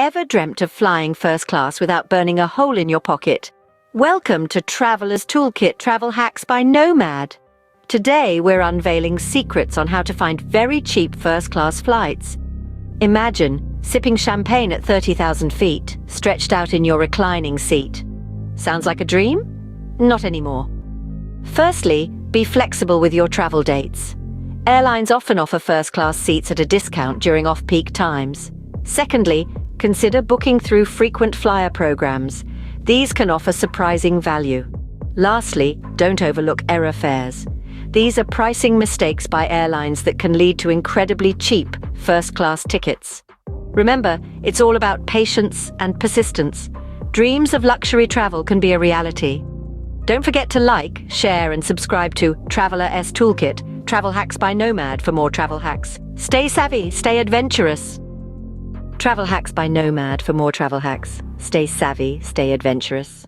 ever dreamt of flying first class without burning a hole in your pocket? Welcome to Traveler's Toolkit Travel Hacks by Nomad. Today we're unveiling secrets on how to find very cheap first-class flights. Imagine sipping champagne at 30,000 feet, stretched out in your reclining seat. Sounds like a dream? Not anymore. Firstly, be flexible with your travel dates. Airlines often offer first-class seats at a discount during off-peak times. Secondly, consider booking through frequent flyer programs. These can offer surprising value. Lastly, don't overlook error fares. These are pricing mistakes by airlines that can lead to incredibly cheap first-class tickets. Remember, it's all about patience and persistence. Dreams of luxury travel can be a reality. Don't forget to like, share, and subscribe to Traveler's Toolkit, Travel Hacks by Nomad for more travel hacks. Stay savvy, stay adventurous. Travel Hacks by Nomad for more travel hacks. Stay savvy, stay adventurous.